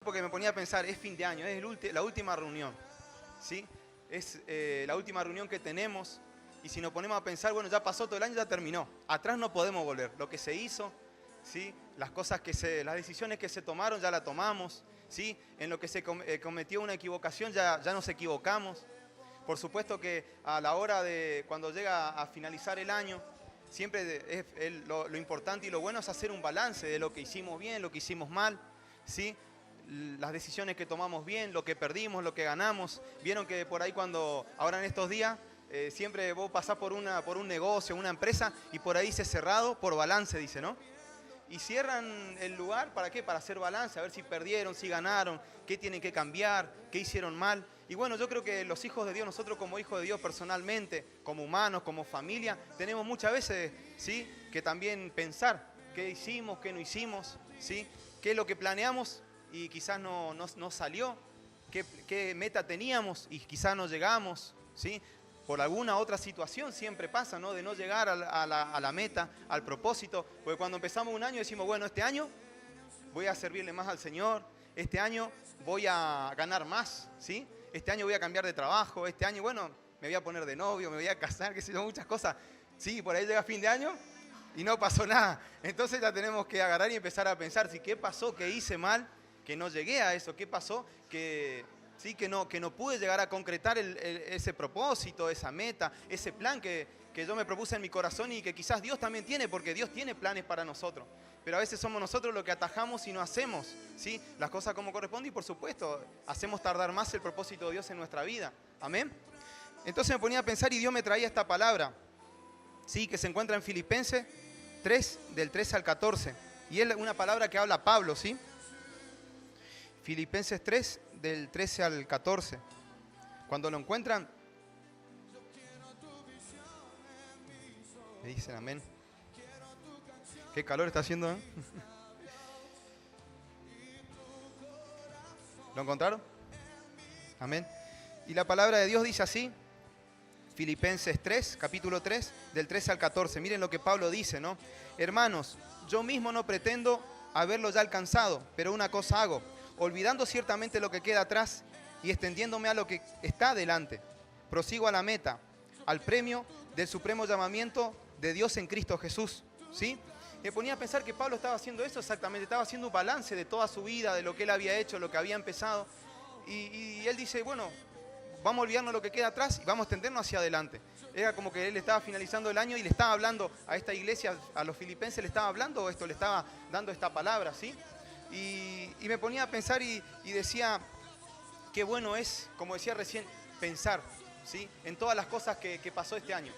porque me ponía a pensar, es fin de año, es la última reunión, ¿sí? Es la última reunión que tenemos y si nos ponemos a pensar, bueno, ya pasó todo el año, ya terminó. Atrás no podemos volver. Lo que se hizo, ¿sí? Las decisiones que se tomaron ya las tomamos, ¿sí? En lo que se cometió una equivocación ya nos equivocamos. Por supuesto que a la hora de cuando llega a finalizar el año, siempre lo importante y lo bueno es hacer un balance de lo que hicimos bien, lo que hicimos mal, ¿sí? Las decisiones que tomamos bien, lo que perdimos, lo que ganamos. Vieron que por ahí ahora en estos días, siempre vos pasás por un negocio, una empresa y por ahí dice cerrado por balance, dice, ¿no? Y cierran el lugar, ¿para qué? Para hacer balance, a ver si perdieron, si ganaron, qué tienen que cambiar, qué hicieron mal. Y bueno, yo creo que los hijos de Dios, nosotros como hijos de Dios personalmente, como humanos, como familia, tenemos muchas veces, ¿sí? Que también pensar qué hicimos, qué no hicimos, ¿sí? Qué es lo que planeamos y quizás no salió, qué meta teníamos y quizás no llegamos, ¿sí? Por alguna otra situación siempre pasa, ¿no? De no llegar a la meta, al propósito. Porque cuando empezamos un año decimos, bueno, este año voy a servirle más al Señor, este año voy a ganar más, ¿sí? Este año voy a cambiar de trabajo, este año, bueno, me voy a poner de novio, me voy a casar, qué sé yo, muchas cosas. Sí, por ahí llega fin de año y no pasó nada. Entonces ya tenemos que agarrar y empezar a pensar, ¿sí? ¿Qué pasó? ¿Qué hice mal? Que no llegué a eso. ¿Qué pasó? Sí, que no pude llegar a concretar ese propósito, esa meta, ese plan que yo me propuse en mi corazón y que quizás Dios también tiene, porque Dios tiene planes para nosotros. Pero a veces somos nosotros los que atajamos y no hacemos, ¿sí? Las cosas como corresponde y por supuesto hacemos tardar más el propósito de Dios en nuestra vida. Amén. Entonces me ponía a pensar y Dios me traía esta palabra, ¿sí? Que se encuentra en Filipenses 3, del 13 al 14. Y es una palabra que habla Pablo, ¿sí? Filipenses 3, del 13 al 14. Cuando lo encuentran, me dicen amén. Qué calor está haciendo, ¿eh? ¿Lo encontraron? Amén. Y la palabra de Dios dice así, Filipenses 3, capítulo 3, del 13 al 14. Miren lo que Pablo dice, ¿no? Hermanos, yo mismo no pretendo haberlo ya alcanzado, pero una cosa hago, olvidando ciertamente lo que queda atrás y extendiéndome a lo que está delante. Prosigo a la meta, al premio del supremo llamamiento de Dios en Cristo Jesús, ¿sí? Me ponía a pensar que Pablo estaba haciendo eso exactamente, estaba haciendo un balance de toda su vida, de lo que él había hecho, lo que había empezado. Y él dice, bueno, vamos a olvidarnos lo que queda atrás y vamos a extendernos hacia adelante. Era como que él estaba finalizando el año y le estaba hablando a esta iglesia, a los filipenses, le estaba hablando esto, le estaba dando esta palabra, ¿sí? Y me ponía a pensar y decía, qué bueno es, como decía recién, pensar, ¿sí? En todas las cosas que pasó este año.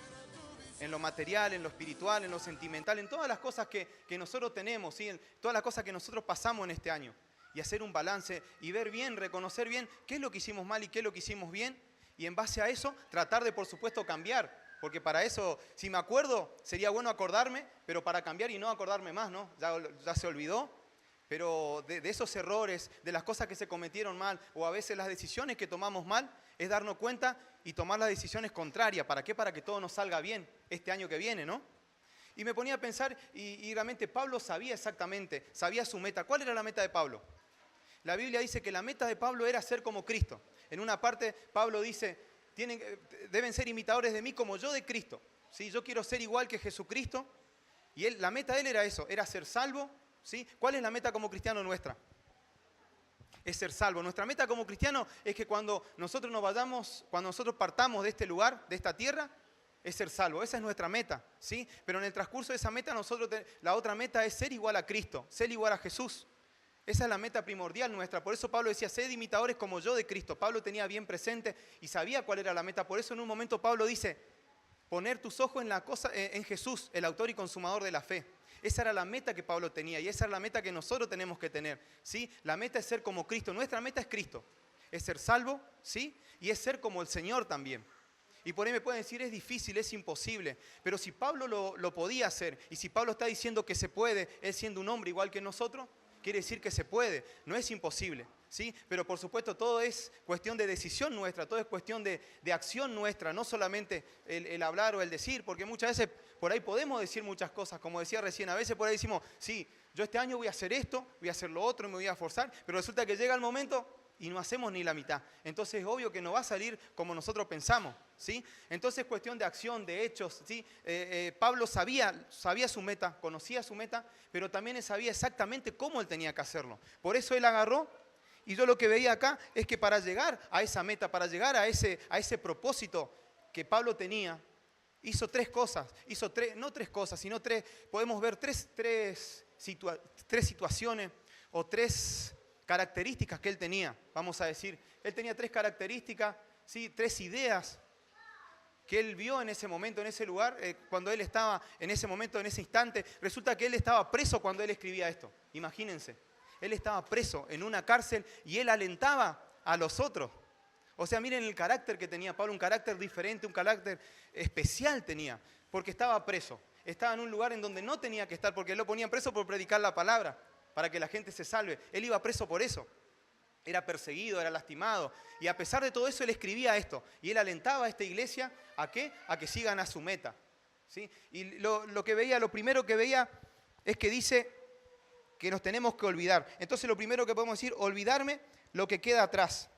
En lo material, en lo espiritual, en lo sentimental, en todas las cosas que nosotros tenemos, ¿sí? En todas las cosas que nosotros pasamos en este año. Y hacer un balance y ver bien, reconocer bien qué es lo que hicimos mal y qué es lo que hicimos bien. Y en base a eso, tratar de, por supuesto, cambiar. Porque para eso, si me acuerdo, sería bueno acordarme, pero para cambiar y no acordarme más, ¿no? Ya se olvidó. Pero de esos errores, de las cosas que se cometieron mal, o a veces las decisiones que tomamos mal, es darnos cuenta y tomar las decisiones contrarias. ¿Para qué? Para que todo nos salga bien este año que viene, ¿no? Y me ponía a pensar, y realmente Pablo sabía exactamente, sabía su meta. ¿Cuál era la meta de Pablo? La Biblia dice que la meta de Pablo era ser como Cristo. En una parte, Pablo dice, deben ser imitadores de mí como yo de Cristo. ¿Sí? Yo quiero ser igual que Jesucristo. Y la meta de él era eso, era ser salvo. ¿Sí? ¿Cuál es la meta como cristiano nuestra? Es ser salvo. Nuestra meta como cristiano es que cuando nosotros nos vayamos, cuando nosotros partamos de este lugar, de esta tierra, es ser salvo. Esa es nuestra meta, ¿sí? Pero en el transcurso de esa meta, la otra meta es ser igual a Cristo, ser igual a Jesús. Esa es la meta primordial nuestra. Por eso Pablo decía, sed imitadores como yo de Cristo. Pablo tenía bien presente y sabía cuál era la meta. Por eso en un momento Pablo dice, poner tus ojos en Jesús, el autor y consumador de la fe. Esa era la meta que Pablo tenía y esa es la meta que nosotros tenemos que tener, ¿sí? La meta es ser como Cristo. Nuestra meta es Cristo. Es ser salvo, ¿sí? Y es ser como el Señor también. Y por ahí me pueden decir, es difícil, es imposible. Pero si Pablo lo podía hacer y si Pablo está diciendo que se puede, él siendo un hombre igual que nosotros, quiere decir que se puede. No es imposible. ¿sí? Pero por supuesto todo es cuestión de decisión nuestra, todo es cuestión de acción nuestra, no solamente el hablar o el decir, porque muchas veces por ahí podemos decir muchas cosas, como decía recién, a veces por ahí decimos, sí, yo este año voy a hacer esto, voy a hacer lo otro, me voy a esforzar, pero resulta que llega el momento y no hacemos ni la mitad. Entonces es obvio que no va a salir como nosotros pensamos, ¿sí? Entonces es cuestión de acción, de hechos, ¿sí? Pablo sabía su meta, conocía su meta, pero también él sabía exactamente cómo él tenía que hacerlo. Por eso él agarró, y yo lo que veía acá es que para llegar a esa meta, para llegar a ese propósito que Pablo tenía, hizo tres cosas, no tres cosas, sino tres, podemos ver tres situaciones o tres características que él tenía, vamos a decir. Él tenía tres características, ¿sí? Tres ideas que él vio en ese momento, en ese lugar, cuando él estaba en ese momento, en ese instante. Resulta que él estaba preso cuando él escribía esto, imagínense. Él estaba preso en una cárcel y él alentaba a los otros. O sea, miren el carácter que tenía Pablo, un carácter diferente, un carácter especial tenía, porque estaba preso. Estaba en un lugar en donde no tenía que estar, porque lo ponían preso por predicar la palabra, para que la gente se salve. Él iba preso por eso. Era perseguido, era lastimado. Y a pesar de todo eso, él escribía esto. Y él alentaba a esta iglesia, ¿a qué? A que sigan a su meta, ¿sí? Y lo primero que veía es que dice que nos tenemos que olvidar. Entonces lo primero que podemos decir, olvidarme lo que queda atrás,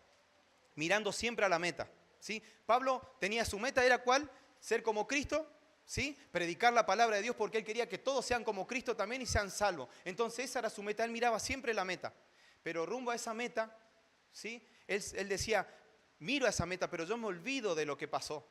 mirando siempre a la meta, ¿sí? Pablo tenía su meta, ¿era cuál? Ser como Cristo, ¿sí? Predicar la palabra de Dios, porque él quería que todos sean como Cristo también y sean salvos. Entonces esa era su meta, él miraba siempre la meta. Pero rumbo a esa meta, ¿sí? Él decía, miro a esa meta, pero yo me olvido de lo que pasó.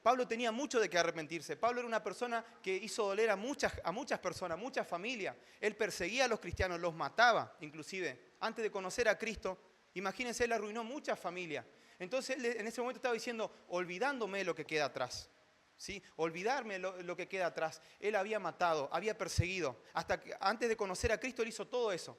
Pablo tenía mucho de qué arrepentirse. Pablo era una persona que hizo doler a muchas personas, muchas familias. Él perseguía a los cristianos, los mataba inclusive. Antes de conocer a Cristo, imagínense, él arruinó muchas familias. Entonces él en ese momento estaba diciendo, olvidándome de lo que queda atrás, ¿sí? Olvidarme lo que queda atrás. Él había matado, había perseguido. Hasta que antes de conocer a Cristo, él hizo todo eso.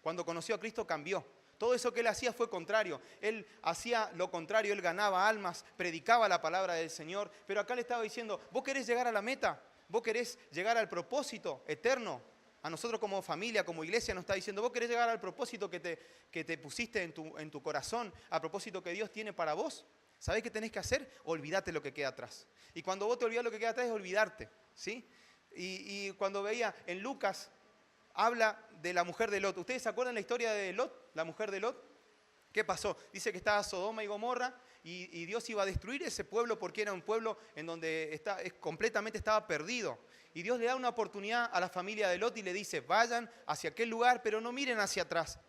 Cuando conoció a Cristo, cambió. Todo eso que él hacía fue contrario. Él hacía lo contrario, él ganaba almas, predicaba la palabra del Señor. Pero acá le estaba diciendo, ¿vos querés llegar a la meta? ¿Vos querés llegar al propósito eterno? A nosotros como familia, como iglesia, nos está diciendo, ¿vos querés llegar al propósito que te pusiste en tu corazón? Al propósito que Dios tiene para vos. ¿Sabés qué tenés que hacer? Olvídate lo que queda atrás. Y cuando vos te olvidás lo que queda atrás es olvidarte, ¿sí? Y cuando veía en Lucas, habla de la mujer de Lot. ¿Ustedes se acuerdan la historia de Lot, la mujer de Lot? ¿Qué pasó? Dice que estaba Sodoma y Gomorra y Dios iba a destruir ese pueblo porque era un pueblo en donde completamente estaba perdido. Y Dios le da una oportunidad a la familia de Lot y le dice, vayan hacia aquel lugar, pero no miren hacia atrás.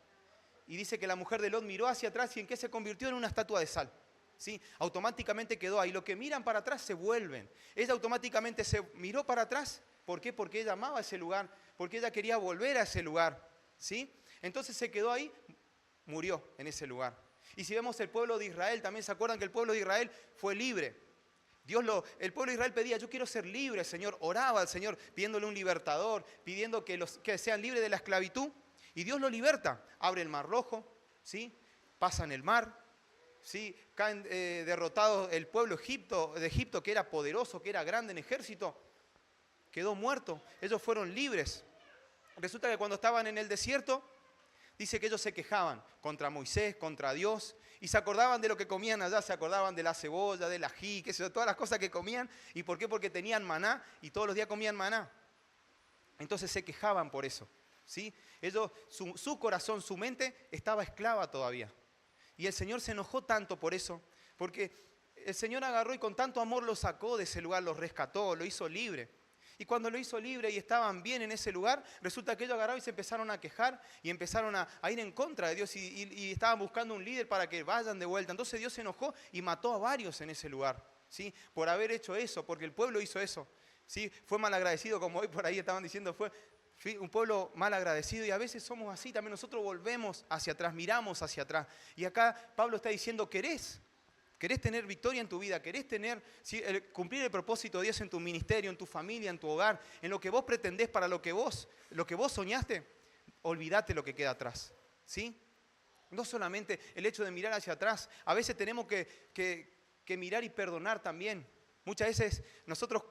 Y dice que la mujer de Lot miró hacia atrás y ¿en qué se convirtió? En una estatua de sal, ¿sí? Automáticamente quedó ahí. Lo que miran para atrás se vuelven. Ella automáticamente se miró para atrás. ¿Por qué? Porque ella amaba ese lugar, porque ella quería volver a ese lugar, ¿sí? Entonces se quedó ahí, murió en ese lugar. Y si vemos el pueblo de Israel, también se acuerdan que el pueblo de Israel fue libre. El pueblo de Israel pedía, yo quiero ser libre, Señor. Oraba al Señor pidiéndole un libertador, pidiendo que sean libres de la esclavitud. Y Dios lo liberta. Abre el mar rojo, ¿sí? Pasan el mar, ¿sí? Caen derrotados el pueblo de Egipto, que era poderoso, que era grande en ejército. Quedó muerto. Ellos fueron libres. Resulta que cuando estaban en el desierto, dice que ellos se quejaban contra Moisés, contra Dios, y se acordaban de lo que comían allá, se acordaban de la cebolla, del ají, todas las cosas que comían. ¿Y por qué? Porque tenían maná y todos los días comían maná. Entonces se quejaban por eso, ¿sí? Ellos, su corazón, su mente estaba esclava todavía. Y el Señor se enojó tanto por eso, porque el Señor agarró y con tanto amor los sacó de ese lugar, los rescató, lo hizo libre. Y cuando lo hizo libre y estaban bien en ese lugar, resulta que ellos agarraron y se empezaron a quejar y empezaron a ir en contra de Dios y estaban buscando un líder para que vayan de vuelta. Entonces Dios se enojó y mató a varios en ese lugar, ¿sí? Por haber hecho eso, porque el pueblo hizo eso, ¿sí? Fue malagradecido, como hoy por ahí estaban diciendo, fue un pueblo malagradecido y a veces somos así, también nosotros volvemos hacia atrás, miramos hacia atrás. Y acá Pablo está diciendo, ¿querés tener victoria en tu vida? ¿Querés cumplir el propósito de Dios en tu ministerio, en tu familia, en tu hogar, en lo que vos pretendés para lo que vos soñaste? Olvídate lo que queda atrás, ¿sí? No solamente el hecho de mirar hacia atrás, a veces tenemos que mirar y perdonar también. Muchas veces nosotros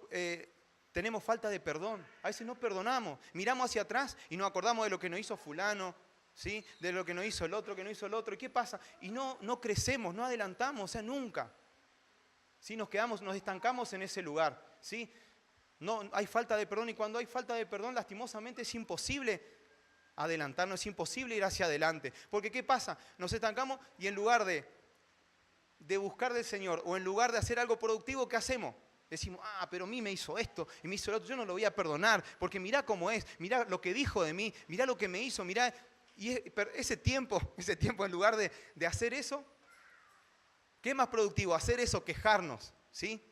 tenemos falta de perdón, a veces no perdonamos, miramos hacia atrás y nos acordamos de lo que nos hizo fulano, ¿sí? De lo que nos hizo el otro, que no hizo el otro. ¿Y qué pasa? Y no crecemos, no adelantamos, o sea, nunca. ¿Sí? Nos estancamos en ese lugar, ¿sí? No, hay falta de perdón, y cuando hay falta de perdón, lastimosamente es imposible adelantarnos, es imposible ir hacia adelante. Porque ¿qué pasa? Nos estancamos y en lugar de buscar del Señor o en lugar de hacer algo productivo, ¿qué hacemos? Decimos, pero a mí me hizo esto y me hizo lo otro, yo no lo voy a perdonar, porque mirá cómo es, mirá lo que dijo de mí, mirá lo que me hizo, mirá. Y ese tiempo en lugar de hacer eso, ¿qué es más productivo? Hacer eso, quejarnos, ¿sí?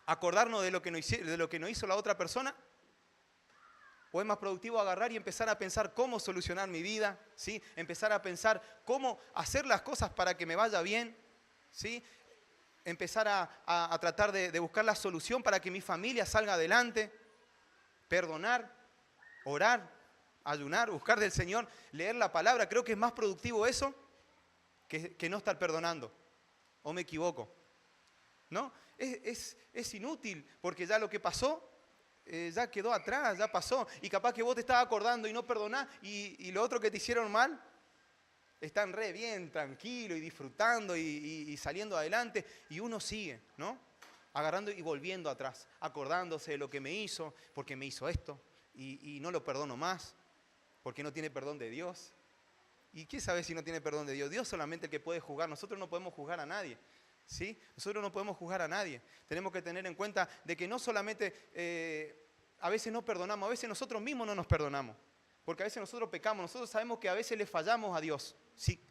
Acordarnos de lo que nos hizo la otra persona. ¿O es más productivo agarrar y empezar a pensar cómo solucionar mi vida? ¿Sí? Empezar a pensar cómo hacer las cosas para que me vaya bien. ¿Sí? Empezar a tratar de buscar la solución para que mi familia salga adelante. Perdonar, orar, ayunar, buscar del Señor, leer la palabra. Creo que es más productivo eso que no estar perdonando. ¿O me equivoco? ¿No? Es inútil, porque ya lo que pasó ya quedó atrás, ya pasó. Y capaz que vos te estabas acordando y no perdonás, y lo otro que te hicieron mal, están re bien, tranquilo y disfrutando y saliendo adelante, y uno sigue, ¿no? Agarrando y volviendo atrás, acordándose de lo que me hizo, porque me hizo esto, y no lo perdono más, porque no tiene perdón de Dios. ¿Y qué sabe si no tiene perdón de Dios? Dios solamente el que puede juzgar, nosotros no podemos juzgar a nadie. ¿Sí? Nosotros no podemos juzgar a nadie. Tenemos que tener en cuenta de que no solamente a veces no perdonamos, a veces nosotros mismos no nos perdonamos. Porque a veces nosotros pecamos, nosotros sabemos que a veces le fallamos a Dios, ¿sí?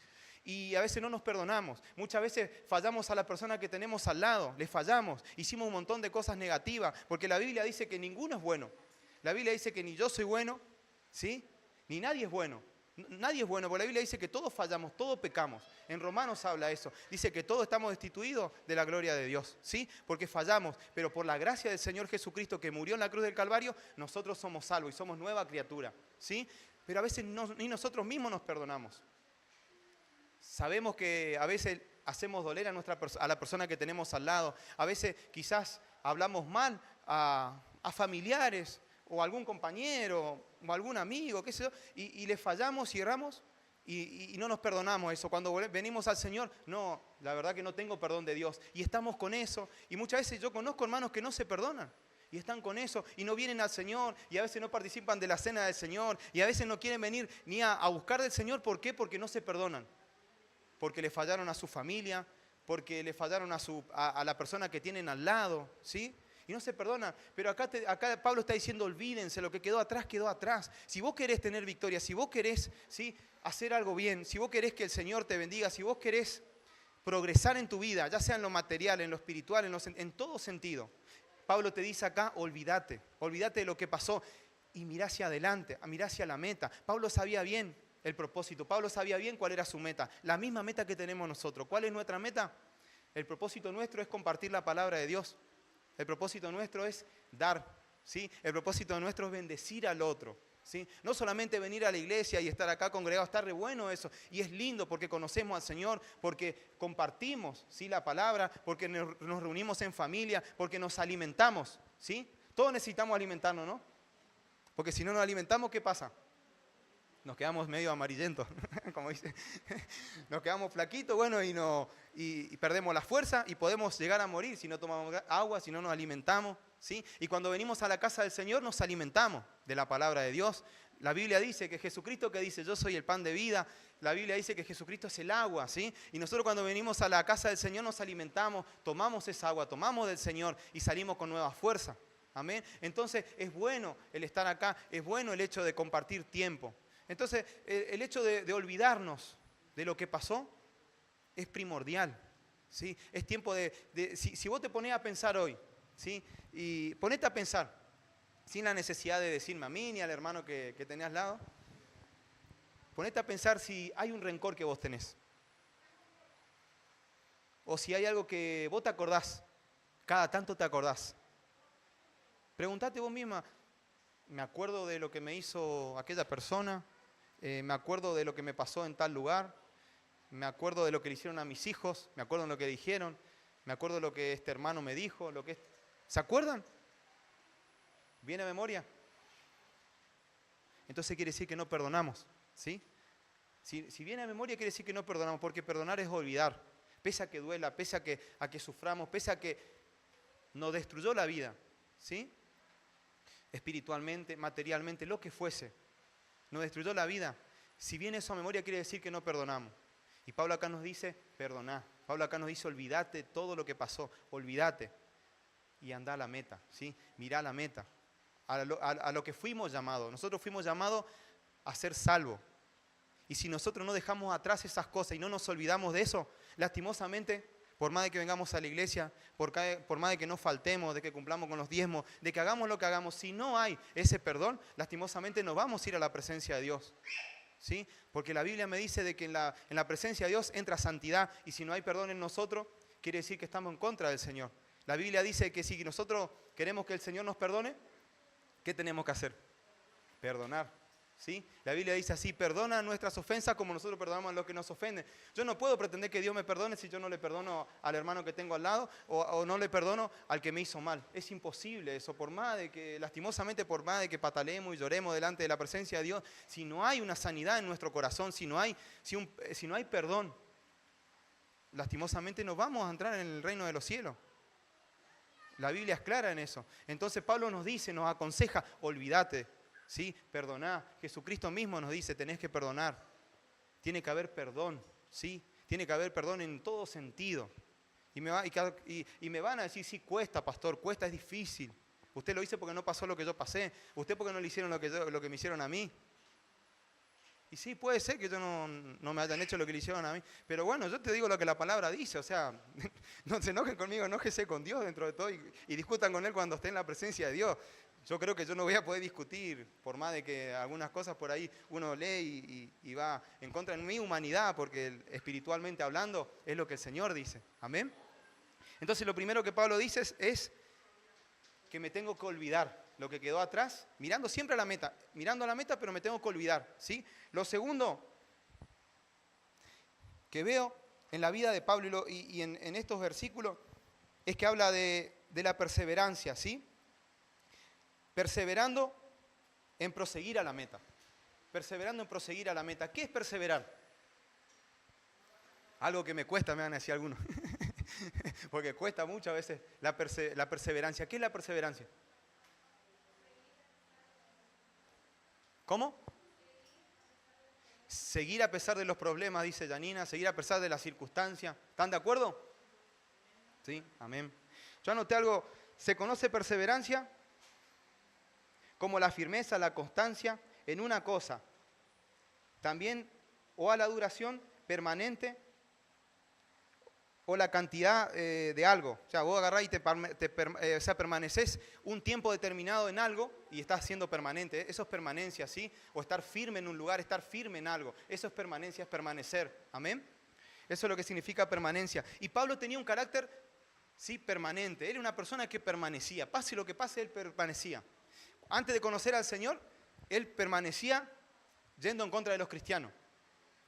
Y a veces no nos perdonamos. Muchas veces fallamos a la persona que tenemos al lado, le fallamos, hicimos un montón de cosas negativas, porque la Biblia dice que ninguno es bueno. La Biblia dice que ni yo soy bueno, ¿sí? Ni nadie es bueno. Nadie es bueno, porque la Biblia dice que todos fallamos, todos pecamos. En Romanos habla eso. Dice que todos estamos destituidos de la gloria de Dios, ¿sí? Porque fallamos, pero por la gracia del Señor Jesucristo que murió en la cruz del Calvario, nosotros somos salvos y somos nueva criatura, ¿sí? Pero a veces ni nosotros mismos nos perdonamos. Sabemos que a veces hacemos doler a la persona que tenemos al lado. A veces quizás hablamos mal a familiares, o algún compañero, o algún amigo, qué sé yo, y le fallamos y erramos y no nos perdonamos eso. Cuando venimos al Señor, no, la verdad que no tengo perdón de Dios. Y estamos con eso. Y muchas veces yo conozco hermanos que no se perdonan. Y están con eso, y no vienen al Señor, y a veces no participan de la cena del Señor, y a veces no quieren venir ni a buscar del Señor. ¿Por qué? Porque no se perdonan. Porque le fallaron a su familia, porque le fallaron a la persona que tienen al lado, ¿sí? Y no se perdona. Pero acá Pablo está diciendo, olvídense, lo que quedó atrás, quedó atrás. Si vos querés tener victoria, si vos querés, ¿sí?, hacer algo bien, si vos querés que el Señor te bendiga, si vos querés progresar en tu vida, ya sea en lo material, en lo espiritual, en todo sentido, Pablo te dice acá, olvídate de lo que pasó y mirá hacia adelante, mirá hacia la meta. Pablo sabía bien el propósito, Pablo sabía bien cuál era su meta, la misma meta que tenemos nosotros. ¿Cuál es nuestra meta? El propósito nuestro es compartir la palabra de Dios. El propósito nuestro es dar, ¿sí? El propósito nuestro es bendecir al otro, ¿sí? No solamente venir a la iglesia y estar acá congregados, está re bueno eso. Y es lindo porque conocemos al Señor, porque compartimos, ¿sí?, la palabra, porque nos reunimos en familia, porque nos alimentamos, ¿sí? Todos necesitamos alimentarnos, ¿no? Porque si no nos alimentamos, ¿qué pasa? Nos quedamos medio amarillentos, como dice. Nos quedamos flaquitos, bueno, y perdemos la fuerza y podemos llegar a morir si no tomamos agua, si no nos alimentamos, ¿sí? Y cuando venimos a la casa del Señor nos alimentamos de la palabra de Dios. La Biblia dice que Jesucristo, que dice, yo soy el pan de vida, la Biblia dice que Jesucristo es el agua, ¿sí? Y nosotros cuando venimos a la casa del Señor nos alimentamos, tomamos esa agua, tomamos del Señor y salimos con nueva fuerza. Amén. Entonces es bueno el estar acá, es bueno el hecho de compartir tiempo. Entonces, el hecho de olvidarnos de lo que pasó es primordial, ¿sí? Es tiempo si vos te ponés a pensar hoy, ¿sí?, y ponete a pensar, sin la necesidad de decirme a mí ni al hermano que tenés al lado, ponete a pensar si hay un rencor que vos tenés. O si hay algo que vos te acordás, cada tanto te acordás. Preguntate vos misma, ¿me acuerdo de lo que me hizo aquella persona? Me acuerdo de lo que me pasó en tal lugar, me acuerdo de lo que le hicieron a mis hijos, me acuerdo de lo que dijeron, me acuerdo de lo que este hermano me dijo, ¿se acuerdan? ¿Viene a memoria? Entonces quiere decir que no perdonamos. ¿sí? Si viene a memoria quiere decir que no perdonamos, porque perdonar es olvidar. Pese a que duela, pese a que suframos, pese a que nos destruyó la vida, ¿sí? Espiritualmente, materialmente, lo que fuese, nos destruyó la vida. Si viene eso a memoria quiere decir que no perdonamos. Y Pablo acá nos dice, perdoná. Pablo acá nos dice, olvídate de todo lo que pasó, olvídate. Y anda a la meta, ¿sí? Mirá a la meta, a lo que fuimos llamados. Nosotros fuimos llamados a ser salvos. Y si nosotros no dejamos atrás esas cosas y no nos olvidamos de eso, lastimosamente, por más de que vengamos a la iglesia, por más de que no faltemos, de que cumplamos con los diezmos, de que hagamos lo que hagamos, si no hay ese perdón, lastimosamente no vamos a ir a la presencia de Dios. ¿Sí? Porque la Biblia me dice de que en la presencia de Dios entra santidad, y si no hay perdón en nosotros, quiere decir que estamos en contra del Señor. La Biblia dice que si nosotros queremos que el Señor nos perdone, ¿qué tenemos que hacer? Perdonar. ¿Sí? La Biblia dice así, perdona nuestras ofensas como nosotros perdonamos a los que nos ofenden. Yo no puedo pretender que Dios me perdone si yo no le perdono al hermano que tengo al lado o no le perdono al que me hizo mal. Es imposible eso, por más de que, lastimosamente, por más de que pataleemos y lloremos delante de la presencia de Dios, si no hay una sanidad en nuestro corazón, si no hay perdón, lastimosamente no vamos a entrar en el reino de los cielos. La Biblia es clara en eso. Entonces Pablo nos dice, nos aconseja, olvídate. ¿Sí? Perdoná. Jesucristo mismo nos dice, tenés que perdonar. Tiene que haber perdón, ¿sí? Tiene que haber perdón en todo sentido. Y me van a decir, sí, cuesta, pastor, cuesta, es difícil. Usted lo hizo porque no pasó lo que yo pasé. Usted porque no le hicieron lo que me hicieron a mí. Y sí, puede ser que yo no me hayan hecho lo que le hicieron a mí. Pero bueno, yo te digo lo que la palabra dice. O sea, no se enojen conmigo, enójese con Dios dentro de todo y discutan con Él cuando esté en la presencia de Dios. Yo creo que yo no voy a poder discutir, por más de que algunas cosas por ahí uno lee y va en contra de mi humanidad, porque espiritualmente hablando es lo que el Señor dice. Amén. Entonces lo primero que Pablo dice es que me tengo que olvidar lo que quedó atrás, mirando siempre a la meta, pero me tengo que olvidar, ¿sí? Lo segundo que veo en la vida de Pablo y en estos versículos es que habla de la perseverancia, ¿sí? Perseverando en proseguir a la meta. Perseverando en proseguir a la meta. ¿Qué es perseverar? Algo que me cuesta, me van a decir algunos. Porque cuesta muchas veces la perseverancia. ¿Qué es la perseverancia? ¿Cómo? Seguir a pesar de los problemas, dice Janina, seguir a pesar de las circunstancias. ¿Están de acuerdo? Sí, amén. Yo anoté algo, se conoce perseverancia como la firmeza, la constancia en una cosa, también o a la duración permanente o la cantidad de algo. O sea, vos agarrás y permaneces un tiempo determinado en algo y estás siendo permanente. Eso es permanencia, ¿sí? O estar firme en un lugar, estar firme en algo. Eso es permanencia, es permanecer. ¿Amén? Eso es lo que significa permanencia. Y Pablo tenía un carácter, sí, permanente. Era una persona que permanecía. Pase lo que pase, él permanecía. Antes de conocer al Señor, él permanecía yendo en contra de los cristianos.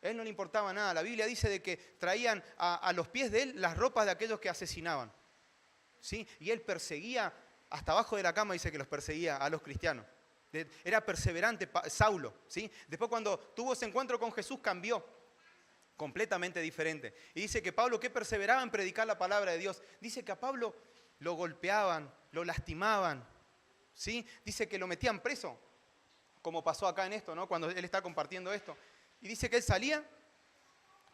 A él no le importaba nada. La Biblia dice de que traían a los pies de él las ropas de aquellos que asesinaban. ¿Sí? Y él perseguía, hasta abajo de la cama dice que los perseguía a los cristianos. Era perseverante Saulo. ¿Sí? Después cuando tuvo ese encuentro con Jesús cambió. Completamente diferente. Y dice que Pablo, que perseveraba en predicar la palabra de Dios. Dice que a Pablo lo golpeaban, lo lastimaban. ¿Sí? Dice que lo metían preso, como pasó acá en esto, ¿no? Cuando él está compartiendo esto. Y dice que él salía,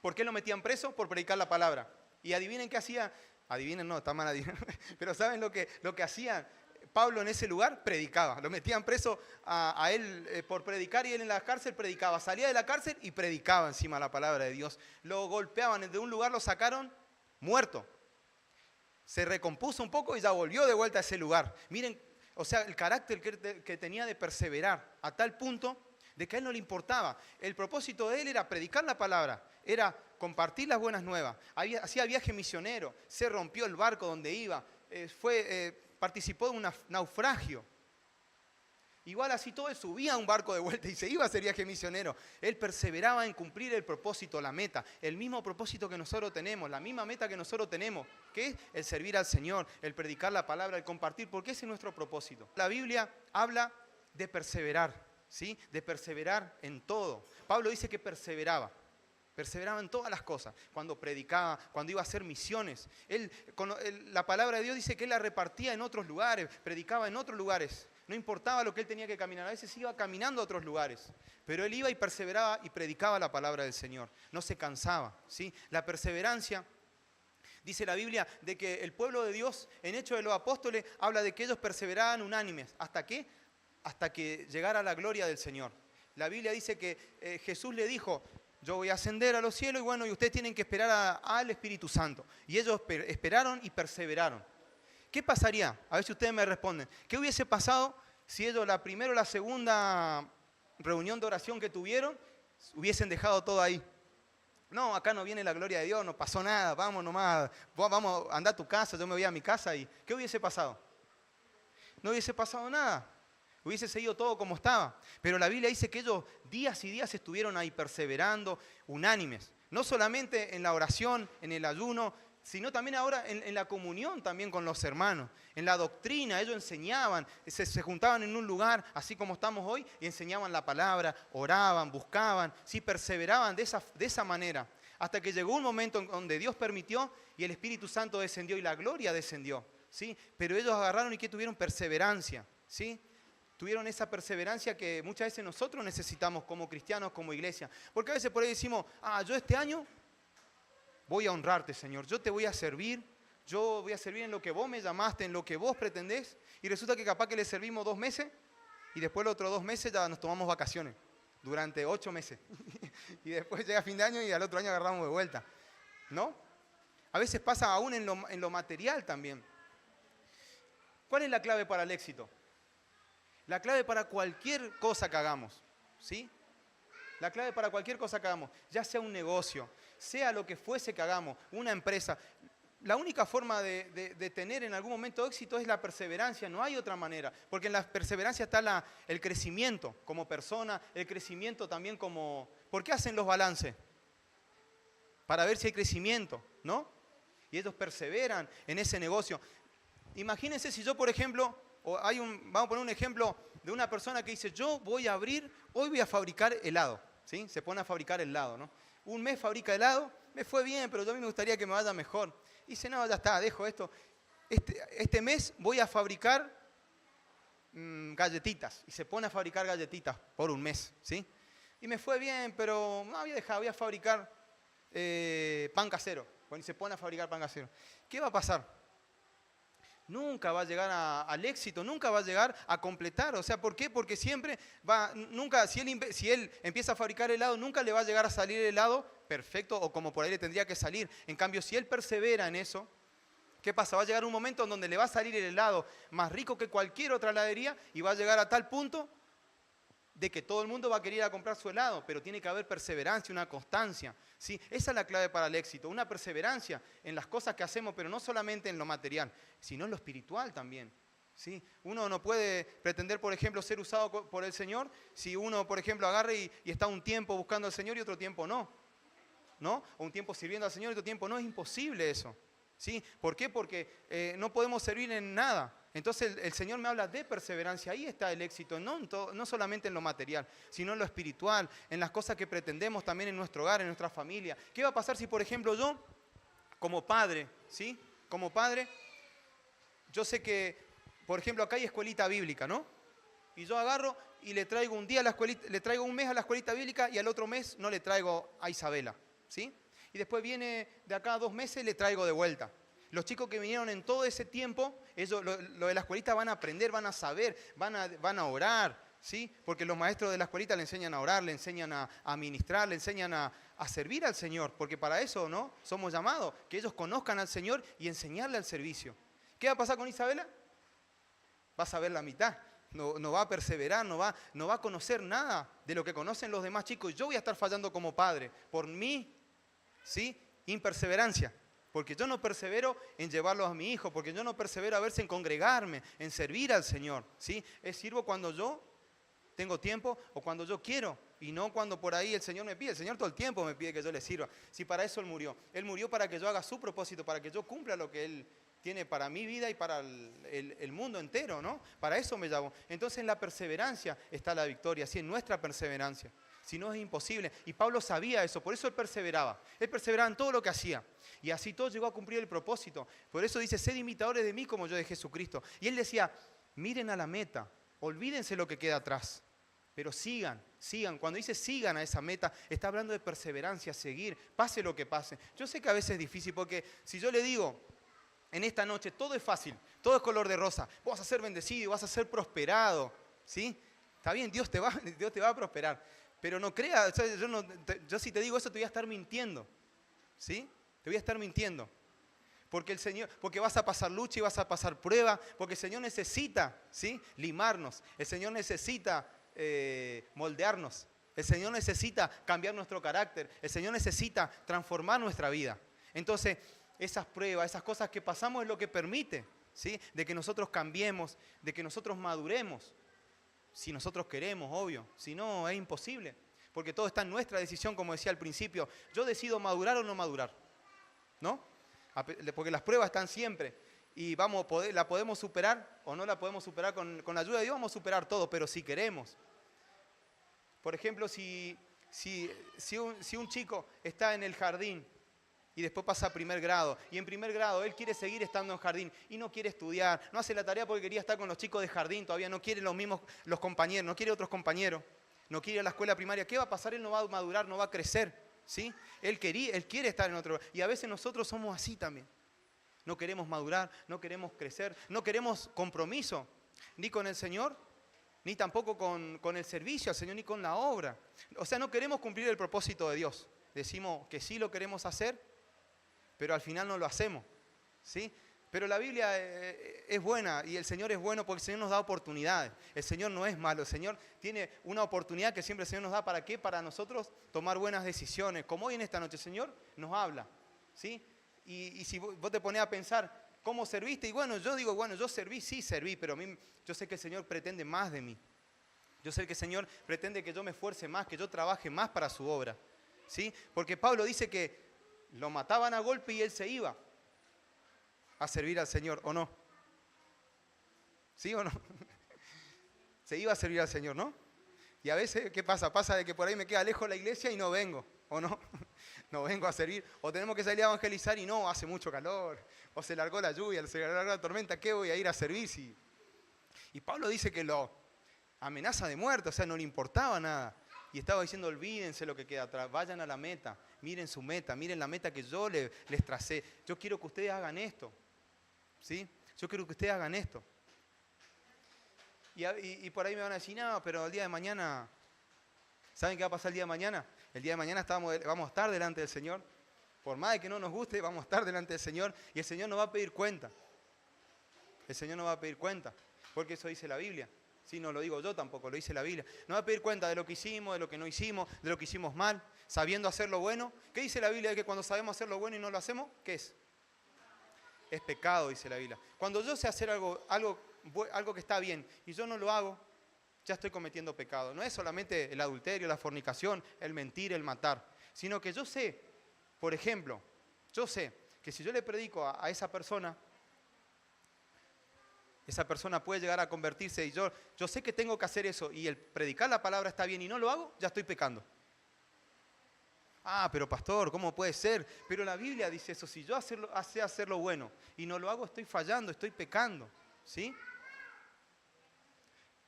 ¿por qué lo metían preso? Por predicar la palabra. Y adivinen qué hacía, adivinen no, está mal adivinar, pero ¿saben lo que hacía Pablo en ese lugar? Predicaba, lo metían preso a él por predicar y él en la cárcel predicaba. Salía de la cárcel y predicaba encima la palabra de Dios. Lo golpeaban, de un lugar lo sacaron muerto. Se recompuso un poco y ya volvió de vuelta a ese lugar. Miren, o sea, el carácter que tenía de perseverar a tal punto de que a él no le importaba. El propósito de él era predicar la palabra, era compartir las buenas nuevas. Hacía viaje misionero, se rompió el barco donde iba, participó de un naufragio. Igual así todo, él subía a un barco de vuelta y se iba a hacer viaje misionero. Él perseveraba en cumplir el propósito, la meta, el mismo propósito que nosotros tenemos, la misma meta que nosotros tenemos, que es el servir al Señor, el predicar la palabra, el compartir, porque ese es nuestro propósito. La Biblia habla de perseverar, ¿sí? De perseverar en todo. Pablo dice que perseveraba en todas las cosas, cuando predicaba, cuando iba a hacer misiones. La palabra de Dios dice que él la repartía en otros lugares, predicaba en otros lugares. No importaba lo que él tenía que caminar, a veces iba caminando a otros lugares, pero él iba y perseveraba y predicaba la palabra del Señor, no se cansaba, ¿sí? La perseverancia, dice la Biblia, de que el pueblo de Dios, en Hechos de los Apóstoles, habla de que ellos perseveraban unánimes. ¿Hasta qué? Hasta que llegara la gloria del Señor. La Biblia dice que Jesús le dijo: yo voy a ascender a los cielos y bueno, y ustedes tienen que esperar al Espíritu Santo. Y ellos esperaron y perseveraron. ¿Qué pasaría? A ver si ustedes me responden. ¿Qué hubiese pasado si ellos la primera o la segunda reunión de oración que tuvieron hubiesen dejado todo ahí? No, acá no viene la gloria de Dios, no pasó nada, vamos nomás, vamos, anda a tu casa, yo me voy a mi casa. Y ¿qué hubiese pasado? No hubiese pasado nada. Hubiese seguido todo como estaba. Pero la Biblia dice que ellos días y días estuvieron ahí perseverando, unánimes. No solamente en la oración, en el ayuno, sino también ahora en la comunión también con los hermanos. En la doctrina, ellos enseñaban, se juntaban en un lugar, así como estamos hoy, y enseñaban la palabra, oraban, buscaban, sí, perseveraban de esa manera. Hasta que llegó un momento en donde Dios permitió y el Espíritu Santo descendió y la gloria descendió, ¿sí? Pero ellos agarraron y que tuvieron perseverancia, ¿sí? Tuvieron esa perseverancia que muchas veces nosotros necesitamos como cristianos, como iglesia. Porque a veces por ahí decimos: yo este año voy a honrarte, Señor, yo te voy a servir, yo voy a servir en lo que vos me llamaste, en lo que vos pretendés. Y resulta que capaz que le servimos 2 meses y después los otros 2 meses ya nos tomamos vacaciones, durante 8 meses. Y después llega fin de año y al otro año agarramos de vuelta, ¿no? A veces pasa aún en lo material también. ¿Cuál es la clave para el éxito? La clave para cualquier cosa que hagamos, ¿sí? La clave para cualquier cosa que hagamos, ya sea un negocio, sea lo que fuese que hagamos, una empresa. La única forma de tener en algún momento éxito es la perseverancia, no hay otra manera. Porque en la perseverancia está el crecimiento como persona, el crecimiento también como... ¿Por qué hacen los balances? Para ver si hay crecimiento, ¿no? Y ellos perseveran en ese negocio. Imagínense si yo, por ejemplo... vamos a poner un ejemplo de una persona que dice: yo hoy voy a fabricar helado, ¿sí? Se pone a fabricar helado, ¿no? Un mes fabrica helado, me fue bien, pero a mí me gustaría que me vaya mejor. Dice: no, ya está, dejo esto. Este mes voy a fabricar galletitas. Y se pone a fabricar galletitas por un mes, ¿sí? Y me fue bien, pero no había dejado, voy a fabricar pan casero. Bueno, y se pone a fabricar pan casero. ¿Qué va a pasar? Nunca va a llegar al éxito, nunca va a llegar a completar. O sea, ¿por qué? Porque siempre si él empieza a fabricar helado, nunca le va a llegar a salir el helado perfecto o como por ahí le tendría que salir. En cambio, si él persevera en eso, ¿qué pasa? Va a llegar un momento en donde le va a salir el helado más rico que cualquier otra heladería y va a llegar a tal punto de que todo el mundo va a querer ir a comprar su helado, pero tiene que haber perseverancia, una constancia, ¿sí? Esa es la clave para el éxito, una perseverancia en las cosas que hacemos, pero no solamente en lo material, sino en lo espiritual también, ¿sí? Uno no puede pretender, por ejemplo, ser usado por el Señor si uno, por ejemplo, agarra y está un tiempo buscando al Señor y otro tiempo no, ¿no? O un tiempo sirviendo al Señor y otro tiempo no, es imposible eso, ¿sí? ¿Por qué? Porque no podemos servir en nada. Entonces el Señor me habla de perseverancia, ahí está el éxito, no solamente en lo material, sino en lo espiritual, en las cosas que pretendemos también en nuestro hogar, en nuestra familia. ¿Qué va a pasar si, por ejemplo, yo, como padre, ¿sí? Como padre, yo sé que, por ejemplo, acá hay escuelita bíblica, ¿no? Y yo agarro y le traigo un día a la escuelita, le traigo un mes a la escuelita bíblica y al otro mes no le traigo a Isabela, ¿sí? Y después viene de acá a 2 meses y le traigo de vuelta. Los chicos que vinieron en todo ese tiempo, ellos lo de la escuelita van a aprender, van a saber, van a orar, ¿sí? Porque los maestros de la escuelita le enseñan a orar, le enseñan a ministrar, le enseñan a servir al Señor, porque para eso, ¿no? Somos llamados, que ellos conozcan al Señor y enseñarle al servicio. ¿Qué va a pasar con Isabela? Va a saber la mitad, no va a perseverar, no va a conocer nada de lo que conocen los demás chicos. Yo voy a estar fallando como padre por mí, ¿sí? Imperseverancia. Porque yo no persevero en llevarlos a mi hijo, porque yo no persevero a verse en congregarme, en servir al Señor, ¿sí? Sirvo cuando yo tengo tiempo o cuando yo quiero y no cuando por ahí el Señor me pide. El Señor todo el tiempo me pide que yo le sirva. Si para eso Él murió para que yo haga su propósito, para que yo cumpla lo que Él tiene para mi vida y para el mundo entero, ¿no? Para eso me llamó. Entonces en la perseverancia está la victoria, sí, en nuestra perseverancia. Si no es imposible. Y Pablo sabía eso, por eso él perseveraba. Él perseveraba en todo lo que hacía. Y así todo llegó a cumplir el propósito. Por eso dice, sed imitadores de mí como yo de Jesucristo. Y él decía, miren a la meta, olvídense lo que queda atrás. Pero sigan, sigan. Cuando dice sigan a esa meta, está hablando de perseverancia, seguir, pase lo que pase. Yo sé que a veces es difícil porque si yo le digo, en esta noche todo es fácil, todo es color de rosa, vas a ser bendecido, vas a ser prosperado, ¿sí? Está bien, Dios te va a prosperar, pero no creas, o sea, yo si te digo eso te voy a estar mintiendo, ¿sí? Te voy a estar mintiendo. Porque el Señor, porque vas a pasar lucha y vas a pasar prueba, porque el Señor necesita, ¿sí? Limarnos, el Señor necesita moldearnos, el Señor necesita cambiar nuestro carácter, el Señor necesita transformar nuestra vida. Entonces, esas pruebas, esas cosas que pasamos es lo que permite, ¿sí? De que nosotros cambiemos, de que nosotros maduremos. Si nosotros queremos, obvio. Si no, es imposible. Porque todo está en nuestra decisión, como decía al principio. Yo decido madurar o no madurar, ¿no? Porque las pruebas están siempre. Y la podemos superar o no la podemos superar con la ayuda de Dios, vamos a superar todo, pero si queremos. Por ejemplo, si un chico está en el jardín y después pasa a primer grado, y en primer grado él quiere seguir estando en jardín y no quiere estudiar, no hace la tarea porque quería estar con los chicos de jardín, todavía no quiere los compañeros, no quiere otros compañeros, no quiere ir a la escuela primaria, ¿qué va a pasar? Él no va a madurar, no va a crecer, ¿sí? Él quiere estar en otro lugar, y a veces nosotros somos así también. No queremos madurar, no queremos crecer, no queremos compromiso, ni con el Señor, ni tampoco con el servicio al Señor, ni con la obra. O sea, no queremos cumplir el propósito de Dios. Decimos que sí lo queremos hacer, pero al final no lo hacemos, ¿sí? Pero la Biblia es buena y el Señor es bueno porque el Señor nos da oportunidades. El Señor no es malo, el Señor tiene una oportunidad que siempre el Señor nos da. ¿Para qué? Para nosotros tomar buenas decisiones. Como hoy en esta noche el Señor nos habla, ¿sí? Y si vos te ponés a pensar, ¿cómo serviste? Y bueno, yo digo, bueno, yo sí serví, pero yo sé que el Señor pretende más de mí. Yo sé que el Señor pretende que yo me esfuerce más, que yo trabaje más para su obra, ¿sí? Porque Pablo dice que lo mataban a golpe y él se iba a servir al Señor, ¿o no? ¿Sí o no? Se iba a servir al Señor, ¿no? Y a veces, ¿qué pasa? Pasa de que por ahí me queda lejos la iglesia y no vengo, ¿o no? No vengo a servir, o tenemos que salir a evangelizar y no, hace mucho calor, o se largó la lluvia, se largó la tormenta, ¿qué voy a ir a servir? Y Pablo dice que lo amenaza de muerte, o sea, no le importaba nada. Y estaba diciendo, olvídense lo que queda atrás, vayan a la meta, miren su meta, miren la meta que yo les tracé. Yo quiero que ustedes hagan esto, ¿sí? Yo quiero que ustedes hagan esto. Y por ahí me van a decir, no, pero el día de mañana, ¿saben qué va a pasar el día de mañana? El día de mañana vamos a estar delante del Señor. Por más de que no nos guste, vamos a estar delante del Señor y el Señor nos va a pedir cuenta. El Señor nos va a pedir cuenta, porque eso dice la Biblia. Sí, no lo digo yo tampoco, lo dice la Biblia. Nos va a pedir cuenta de lo que hicimos, de lo que no hicimos, de lo que hicimos mal, sabiendo hacer lo bueno. ¿Qué dice la Biblia de que cuando sabemos hacer lo bueno y no lo hacemos? ¿Qué es? Es pecado, dice la Biblia. Cuando yo sé hacer algo que está bien y yo no lo hago, ya estoy cometiendo pecado. No es solamente el adulterio, la fornicación, el mentir, el matar, sino que yo sé, por ejemplo, yo sé que si yo le predico a esa persona puede llegar a convertirse y yo sé que tengo que hacer eso y el predicar la palabra está bien y no lo hago, ya estoy pecando. Ah, pero pastor, ¿cómo puede ser? Pero la Biblia dice eso, si yo sé hacer lo bueno y no lo hago, estoy fallando, estoy pecando, ¿sí?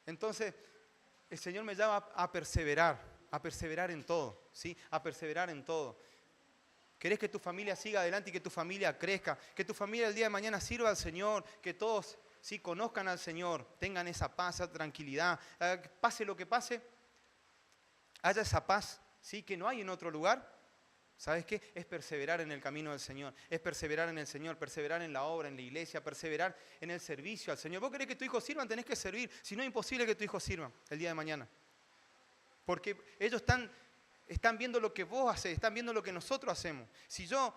Entonces, el Señor me llama a perseverar en todo, ¿sí? A perseverar en todo. ¿Querés que tu familia siga adelante y que tu familia crezca? Que tu familia el día de mañana sirva al Señor, que todos sí conozcan al Señor, tengan esa paz, esa tranquilidad, pase lo que pase, haya esa paz, ¿sí? Que no hay en otro lugar. ¿Sabes qué? Es perseverar en el camino del Señor, es perseverar en el Señor, perseverar en la obra, en la iglesia, perseverar en el servicio al Señor. Vos querés que tu hijo sirvan, tenés que servir, si no es imposible que tu hijo sirva el día de mañana. Porque ellos están viendo lo que vos haces, están viendo lo que nosotros hacemos. Si yo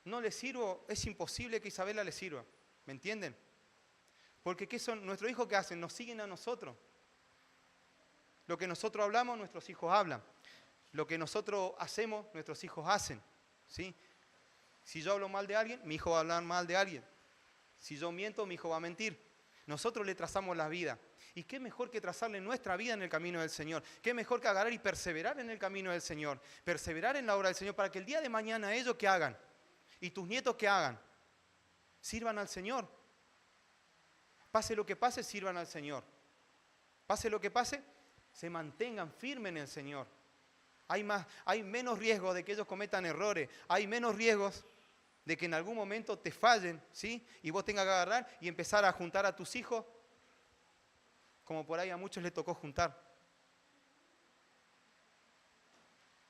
no les sirvo, es imposible que Isabela les sirva, ¿me entienden? Porque ¿qué son nuestros hijos que hacen? Nos siguen a nosotros. Lo que nosotros hablamos, nuestros hijos hablan. Lo que nosotros hacemos, nuestros hijos hacen, ¿sí? Si yo hablo mal de alguien, mi hijo va a hablar mal de alguien, Si yo miento, mi hijo va a mentir. Nosotros le trazamos la vida. ¿Y qué mejor que trazarle nuestra vida en el camino del Señor? ¿Qué mejor que agarrar y perseverar en el camino del Señor? Perseverar en la obra del Señor para que el día de mañana ellos que hagan y tus nietos que hagan, sirvan al Señor. Pase lo que pase, sirvan al Señor. Pase lo que pase, se mantengan firmes en el Señor. Hay menos riesgo de que ellos cometan errores. Hay menos riesgos de que en algún momento te fallen, ¿sí? Y vos tengas que agarrar y empezar a juntar a tus hijos, como por ahí a muchos les tocó juntar.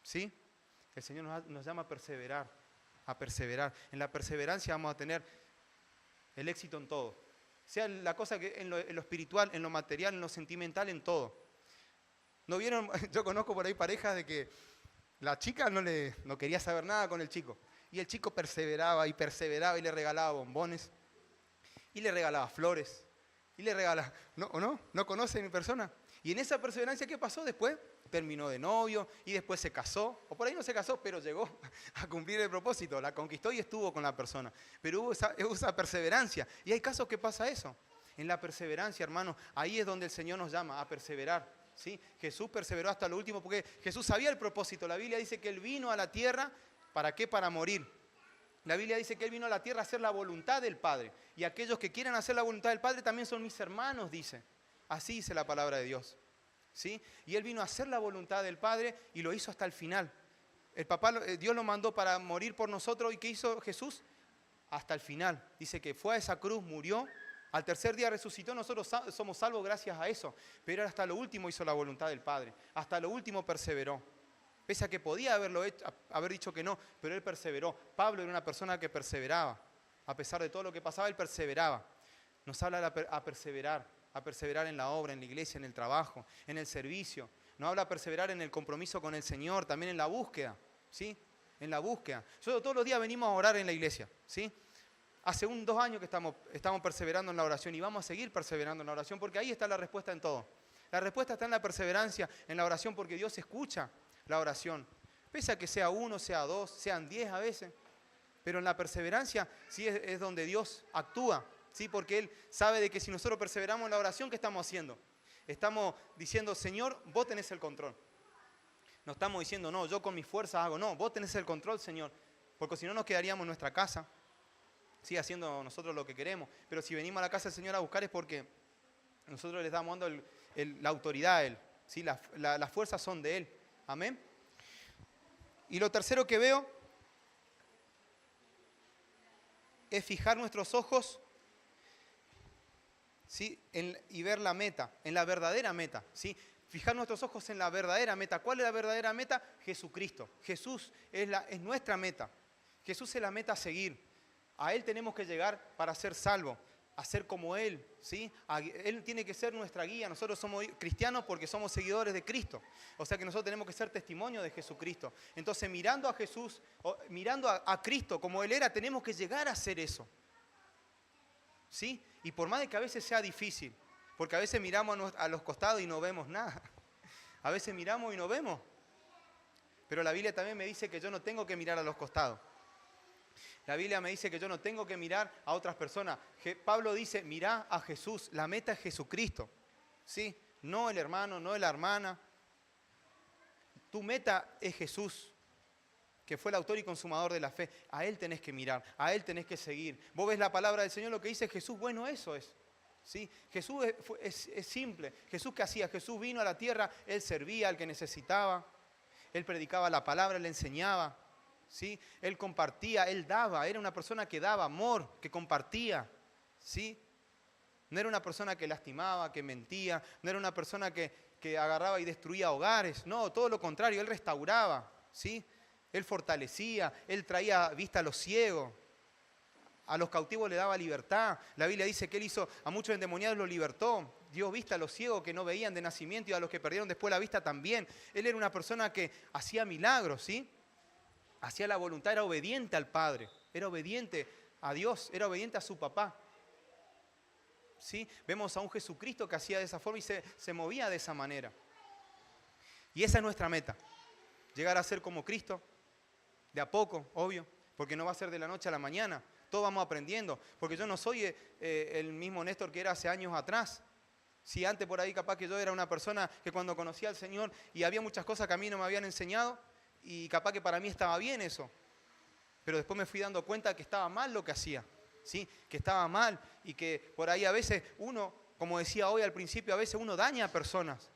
¿Sí? El Señor nos llama a perseverar, a perseverar. En la perseverancia vamos a tener el éxito en todo. Sea la cosa que en lo espiritual, en lo material, en lo sentimental, en todo. ¿No vieron? Yo conozco por ahí parejas de que la chica no quería saber nada con el chico. Y el chico perseveraba y perseveraba y le regalaba bombones. Y le regalaba flores. Y le regalaba... ¿No conoce mi persona? Y en esa perseverancia, ¿qué pasó después? Terminó de novio y después se casó. O por ahí no se casó, pero llegó a cumplir el propósito. La conquistó y estuvo con la persona. Pero hubo esa perseverancia. Y hay casos que pasa eso. En la perseverancia, hermano, ahí es donde el Señor nos llama a perseverar. ¿Sí? Jesús perseveró hasta lo último porque Jesús sabía el propósito. La Biblia dice que Él vino a la tierra, ¿para qué? Para morir. La Biblia dice que Él vino a la tierra a hacer la voluntad del Padre. Y aquellos que quieran hacer la voluntad del Padre también son mis hermanos, dice. Así dice la palabra de Dios. ¿Sí? Y Él vino a hacer la voluntad del Padre y lo hizo hasta el final. Dios lo mandó para morir por nosotros. ¿Y qué hizo Jesús? Hasta el final. Dice que fue a esa cruz, murió. Al tercer día resucitó, nosotros somos salvos gracias a eso. Pero hasta lo último hizo la voluntad del Padre. Hasta lo último perseveró. Pese a que podía haber dicho que no, pero Él perseveró. Pablo era una persona que perseveraba. A pesar de todo lo que pasaba, Él perseveraba. Nos habla a perseverar en la obra, en la iglesia, en el trabajo, en el servicio. Nos habla a perseverar en el compromiso con el Señor, también en la búsqueda. ¿Sí? En la búsqueda. Nosotros todos los días venimos a orar en la iglesia. ¿Sí? Hace 2 años que estamos perseverando en la oración y vamos a seguir perseverando en la oración porque ahí está la respuesta en todo. La respuesta está en la perseverancia, en la oración, porque Dios escucha la oración. Pese a que sea 1, sea 2, sean 10 a veces. Pero en la perseverancia sí es donde Dios actúa. ¿Sí? Porque Él sabe de que si nosotros perseveramos en la oración, ¿qué estamos haciendo? Estamos diciendo, Señor, vos tenés el control. No estamos diciendo, no, yo con mis fuerzas hago. No, vos tenés el control, Señor. Porque si no nos quedaríamos en nuestra casa. Sí, haciendo nosotros lo que queremos, pero si venimos a la casa del Señor a buscar es porque nosotros le estamos dando la autoridad a Él, ¿sí? Las fuerzas son de Él, amén. Y lo tercero que veo es fijar nuestros ojos, ¿sí? Y ver la meta, en la verdadera meta, ¿sí? Fijar nuestros ojos en la verdadera meta. ¿Cuál es la verdadera meta? Jesucristo. Jesús es nuestra meta. Jesús es la meta a seguir. A Él tenemos que llegar para ser salvos, a ser como Él, ¿sí? Él tiene que ser nuestra guía. Nosotros somos cristianos porque somos seguidores de Cristo. O sea que nosotros tenemos que ser testimonio de Jesucristo. Entonces, mirando a Jesús, mirando a Cristo como Él era, tenemos que llegar a hacer eso. ¿Sí? Y por más de que a veces sea difícil, porque a veces miramos a los costados y no vemos nada. A veces miramos y no vemos. Pero la Biblia también me dice que yo no tengo que mirar a los costados. La Biblia me dice que yo no tengo que mirar a otras personas. Pablo dice, mirá a Jesús, la meta es Jesucristo. ¿Sí? No el hermano, no la hermana. Tu meta es Jesús, que fue el autor y consumador de la fe. A Él tenés que mirar, a Él tenés que seguir. Vos ves la palabra del Señor, lo que dice Jesús, bueno, eso es. ¿Sí? Jesús es simple. Jesús, ¿qué hacía? Jesús vino a la tierra, Él servía al que necesitaba. Él predicaba la palabra, Él enseñaba. ¿Sí? Él compartía, Él daba, era una persona que daba amor, que compartía, ¿sí? No era una persona que lastimaba, que mentía, no era una persona que agarraba y destruía hogares, no, todo lo contrario, Él restauraba, ¿sí? Él fortalecía, Él traía vista a los ciegos, a los cautivos le daba libertad. La Biblia dice que Él hizo, a muchos endemoniados los libertó, dio vista a los ciegos que no veían de nacimiento y a los que perdieron después la vista también. Él era una persona que hacía milagros, ¿sí? Hacía la voluntad, era obediente al Padre, era obediente a Dios, era obediente a su papá. ¿Sí? Vemos a un Jesucristo que hacía de esa forma y se movía de esa manera. Y esa es nuestra meta, llegar a ser como Cristo, de a poco, obvio, porque no va a ser de la noche a la mañana, Todos vamos aprendiendo, porque yo no soy el mismo Néstor que era hace años atrás. Si antes por ahí capaz que yo era una persona que cuando conocía al Señor y había muchas cosas que a mí no me habían enseñado y capaz que para mí estaba bien eso. Pero después me fui dando cuenta que estaba mal lo que hacía, ¿sí? Que estaba mal y que por ahí a veces uno, como decía hoy al principio, a veces uno daña a personas,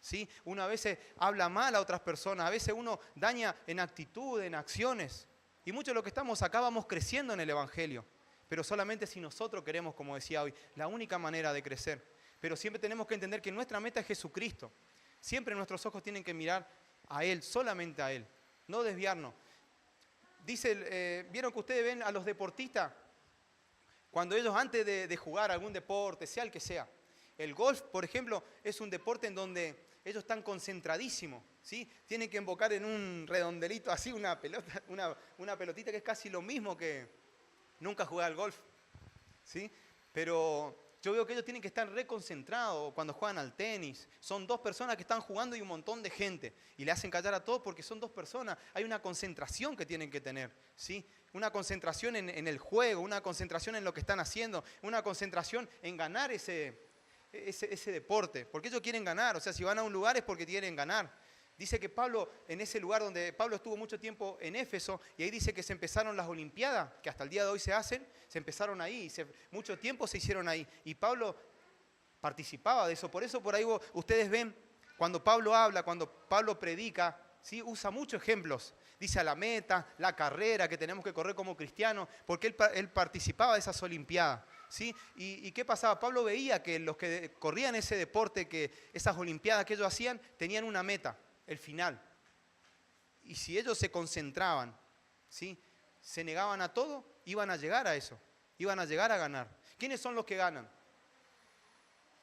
¿sí? Uno a veces habla mal a otras personas, a veces uno daña en actitud, en acciones. Y muchos de los que estamos acá vamos creciendo en el Evangelio, pero solamente si nosotros queremos, como decía hoy, la única manera de crecer. Pero siempre tenemos que entender que nuestra meta es Jesucristo. Siempre nuestros ojos tienen que mirar a Él, solamente a Él, no desviarnos. Dice, ¿vieron que ustedes ven a los deportistas? Cuando ellos antes de jugar algún deporte, sea el que sea. El golf, por ejemplo, es un deporte en donde ellos están concentradísimos, ¿sí? Tienen que embocar en un redondelito así, una pelota, una pelotita que es casi lo mismo que nunca jugué al golf, ¿sí? Pero yo veo que ellos tienen que estar reconcentrados cuando juegan al tenis. Son dos personas que están jugando y un montón de gente. Y le hacen callar a todos porque son dos personas. Hay una concentración que tienen que tener, ¿sí? Una concentración en el juego, una concentración en lo que están haciendo, una concentración en ganar ese deporte. Porque ellos quieren ganar. O sea, si van a un lugar es porque quieren ganar. Dice que Pablo, en ese lugar donde Pablo estuvo mucho tiempo en Éfeso, y ahí dice que se empezaron las Olimpiadas, que hasta el día de hoy se hacen, se empezaron ahí, mucho tiempo se hicieron ahí. Y Pablo participaba de eso. Por eso por ahí ustedes ven, cuando Pablo habla, cuando Pablo predica, ¿sí? Usa muchos ejemplos. Dice a la meta, la carrera que tenemos que correr como cristianos, porque él participaba de esas Olimpiadas. ¿Sí? ¿Y qué pasaba? Pablo veía que los que corrían ese deporte, que esas Olimpiadas que ellos hacían, tenían una meta, el final. Y si ellos se concentraban, ¿sí? Se negaban a todo, iban a llegar a eso, iban a llegar a ganar. ¿Quiénes son los que ganan?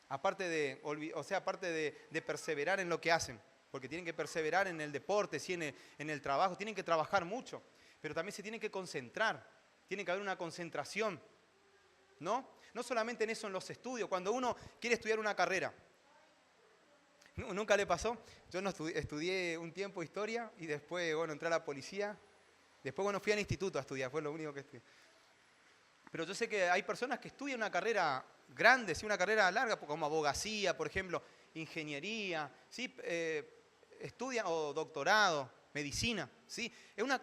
Aparte de perseverar en lo que hacen, porque tienen que perseverar en el deporte, ¿sí? en el trabajo, tienen que trabajar mucho, pero también se tienen que concentrar, tiene que haber una concentración, ¿no? No solamente en eso, en los estudios, cuando uno quiere estudiar una carrera. ¿Nunca le pasó? Yo no estudié un tiempo historia y después, entré a la policía. Después, fui al instituto a estudiar, fue lo único que estudié. Pero yo sé que hay personas que estudian una carrera grande, ¿sí? Una carrera larga, como abogacía, por ejemplo, ingeniería, ¿sí? Estudian, o doctorado, medicina, ¿sí?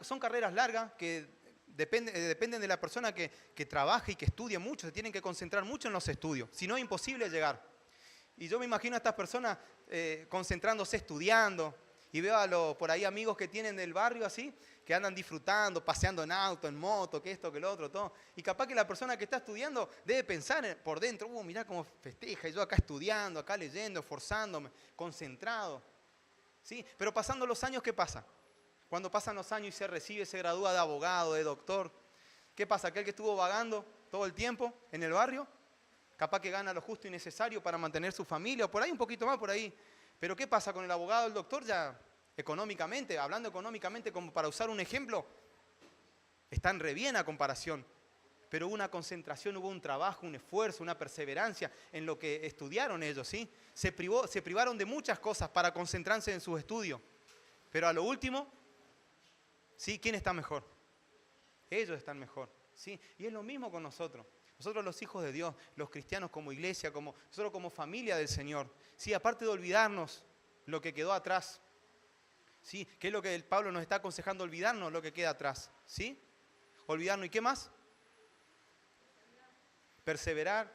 Son carreras largas que dependen de la persona que trabaja y que estudia mucho, se tienen que concentrar mucho en los estudios, si no es imposible llegar. Y yo me imagino a estas personas concentrándose, estudiando, y veo por ahí amigos que tienen del barrio así, que andan disfrutando, paseando en auto, en moto, que esto, que lo otro, todo. Y capaz que la persona que está estudiando debe pensar por dentro, mirá cómo festeja, y yo acá estudiando, acá leyendo, esforzándome, concentrado. ¿Sí? Pero pasando los años, ¿qué pasa? Cuando pasan los años y se recibe, se gradúa de abogado, de doctor, ¿qué pasa? Aquel que estuvo vagando todo el tiempo en el barrio, capaz que gana lo justo y necesario para mantener su familia, o por ahí un poquito más, por ahí. Pero ¿qué pasa con el abogado, el doctor? Ya económicamente, hablando económicamente, como para usar un ejemplo, están re bien a comparación. Pero hubo una concentración, hubo un trabajo, un esfuerzo, una perseverancia en lo que estudiaron ellos, ¿sí? Se privaron de muchas cosas para concentrarse en sus estudios. Pero a lo último, ¿sí? ¿Quién está mejor? Ellos están mejor, ¿sí? Y es lo mismo con nosotros. Nosotros los hijos de Dios, los cristianos como iglesia, nosotros como familia del Señor. Sí, aparte de olvidarnos lo que quedó atrás, ¿sí? ¿Qué es lo que Pablo nos está aconsejando? Olvidarnos lo que queda atrás, ¿sí? Olvidarnos. ¿Y qué más? Perseverar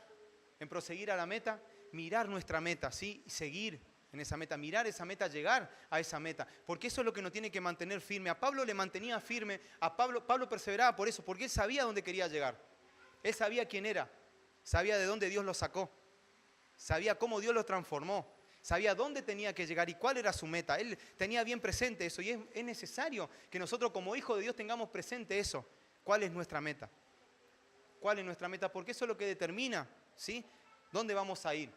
en proseguir a la meta, mirar nuestra meta, ¿sí? Y seguir en esa meta, mirar esa meta, llegar a esa meta. Porque eso es lo que nos tiene que mantener firme. A Pablo le mantenía firme, Pablo perseveraba por eso, porque él sabía dónde quería llegar. Él sabía quién era, sabía de dónde Dios lo sacó, sabía cómo Dios lo transformó, sabía dónde tenía que llegar y cuál era su meta. Él tenía bien presente eso y es necesario que nosotros como hijos de Dios tengamos presente eso. ¿Cuál es nuestra meta? ¿Cuál es nuestra meta? Porque eso es lo que determina, ¿sí? ¿Dónde vamos a ir?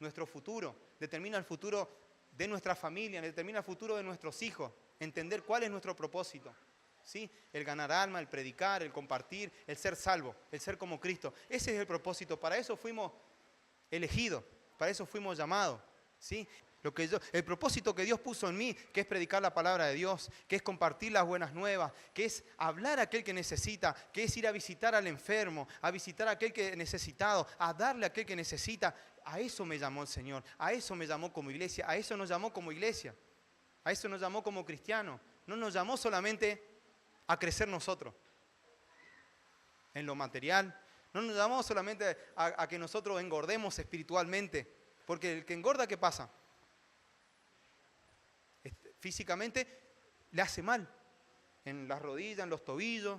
Nuestro futuro, determina el futuro de nuestra familia, determina el futuro de nuestros hijos, entender cuál es nuestro propósito. ¿Sí? El ganar alma, el predicar, el compartir, el ser salvo, el ser como Cristo. Ese es el propósito. Para eso fuimos elegidos, para eso fuimos llamados, ¿sí? El propósito que Dios puso en mí, que es predicar la palabra de Dios, que es compartir las buenas nuevas, que es hablar a aquel que necesita, que es ir a visitar al enfermo, a visitar a aquel que es necesitado, a darle a aquel que necesita. A eso me llamó el Señor, a eso me llamó como iglesia, a eso nos llamó como iglesia, a eso nos llamó como cristianos. No nos llamó solamente a crecer nosotros en lo material, no nos llamó solamente a que nosotros engordemos espiritualmente, porque el que engorda, ¿qué pasa? Físicamente le hace mal, en las rodillas, en los tobillos,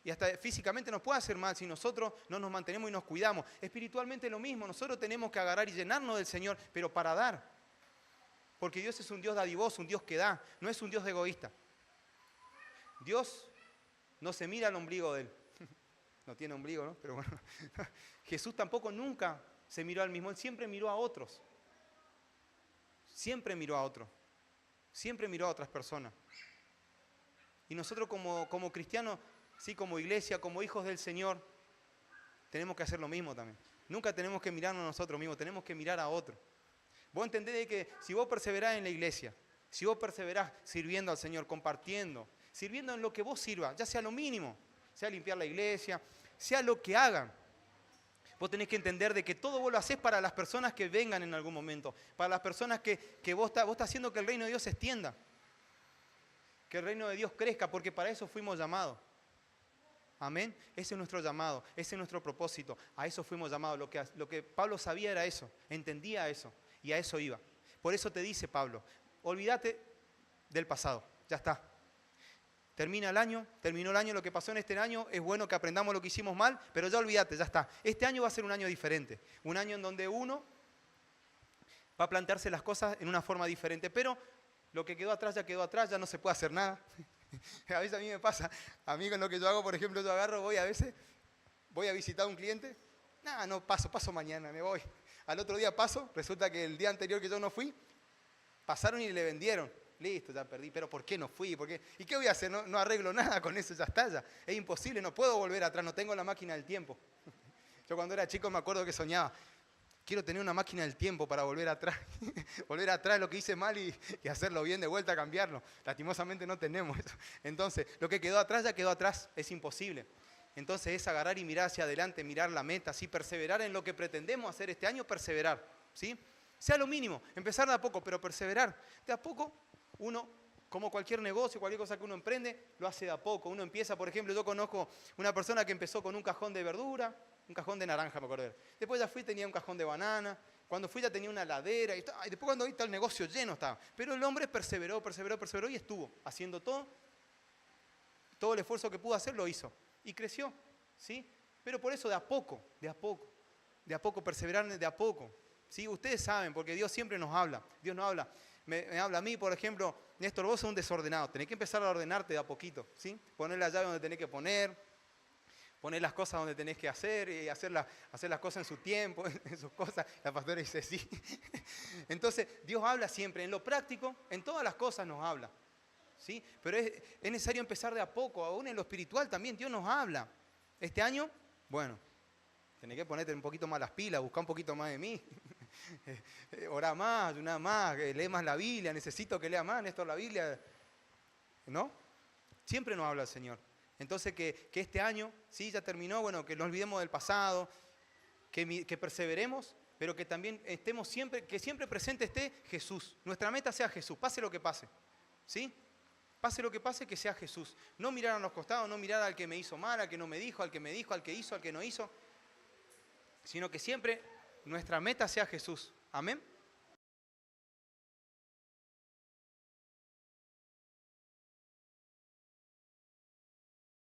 y hasta físicamente nos puede hacer mal si nosotros no nos mantenemos y nos cuidamos. Espiritualmente lo mismo, nosotros tenemos que agarrar y llenarnos del Señor, pero para dar, porque Dios es un Dios dadivoso, un Dios que da, no es un Dios egoísta. Dios no se mira al ombligo de Él, no tiene ombligo, ¿no? Pero bueno, Jesús tampoco nunca se miró al mismo, Él siempre miró a otros, siempre miró a otros. Siempre miró a otras personas. Y nosotros como cristianos, sí, como iglesia, como hijos del Señor, tenemos que hacer lo mismo también. Nunca tenemos que mirarnos a nosotros mismos, tenemos que mirar a otros. Vos entendés de que si vos perseverás en la iglesia, si vos perseverás sirviendo al Señor, compartiendo, sirviendo en lo que vos sirvas, ya sea lo mínimo, sea limpiar la iglesia, sea lo que hagan, vos tenés que entender de que todo vos lo hacés para las personas que vengan en algún momento, para las personas que vos estás haciendo que el reino de Dios se extienda, que el reino de Dios crezca, porque para eso fuimos llamados. Amén. Ese es nuestro llamado, ese es nuestro propósito, a eso fuimos llamados. Lo que Pablo sabía era eso, entendía eso y a eso iba. Por eso te dice Pablo, olvídate del pasado, ya está. Terminó el año, lo que pasó en este año, es bueno que aprendamos lo que hicimos mal, pero ya olvídate, ya está. Este año va a ser un año diferente, un año en donde uno va a plantearse las cosas en una forma diferente, pero lo que quedó atrás, ya no se puede hacer nada. A veces a mí me pasa, a mí con lo que yo hago, por ejemplo, yo agarro, voy a visitar a un cliente, no paso mañana, me voy. Al otro día paso, resulta que el día anterior que yo no fui, pasaron y le vendieron. Listo, ya perdí, pero ¿por qué no fui? ¿Por qué? ¿Y qué voy a hacer? No arreglo nada con eso, ya está, ya. Es imposible, no puedo volver atrás, no tengo la máquina del tiempo. Yo cuando era chico me acuerdo que soñaba, quiero tener una máquina del tiempo para volver atrás, volver atrás lo que hice mal y hacerlo bien de vuelta, cambiarlo. Lastimosamente no tenemos eso. Entonces, lo que quedó atrás ya quedó atrás, es imposible. Entonces es agarrar y mirar hacia adelante, mirar la meta, ¿sí? Perseverar en lo que pretendemos hacer este año, perseverar, ¿sí? Sea lo mínimo, empezar de a poco, pero perseverar. De a poco uno, como cualquier negocio, cualquier cosa que uno emprende, lo hace de a poco. Uno empieza, por ejemplo, yo conozco una persona que empezó con un cajón de verdura, un cajón de naranja, me acuerdo. Después ya fui, tenía un cajón de banana. Cuando fui ya tenía una heladera. Y después cuando vi, el negocio lleno estaba. Pero el hombre perseveró y estuvo haciendo todo. Todo el esfuerzo que pudo hacer lo hizo. Y creció, ¿sí? Pero por eso de a poco, perseverar de a poco. ¿Sí? Ustedes saben, porque Dios siempre nos habla. Dios nos habla. Me habla a mí, por ejemplo, Néstor, vos sos un desordenado. Tenés que empezar a ordenarte de a poquito, ¿sí? Poner la llave donde tenés que poner las cosas donde tenés que hacer y hacer las cosas en su tiempo, en sus cosas. La pastora dice sí. Entonces, Dios habla siempre, en lo práctico, en todas las cosas nos habla, ¿sí? Pero es necesario empezar de a poco, aún en lo espiritual también Dios nos habla. Este año, bueno, tenés que ponerte un poquito más las pilas, buscar un poquito más de mí. Orá más, ayuná más, lee más la Biblia, necesito que lea más, Néstor, la Biblia, ¿no? Siempre nos habla el Señor. Entonces que este año, sí, ya terminó, bueno, que no olvidemos del pasado, que perseveremos, pero que también estemos siempre, que siempre presente esté Jesús. Nuestra meta sea Jesús, pase lo que pase, ¿sí? Pase lo que pase, que sea Jesús. No mirar a los costados, no mirar al que me hizo mal, al que no me dijo, al que me dijo, al que hizo, al que no hizo, sino que siempre nuestra meta sea Jesús. Amén.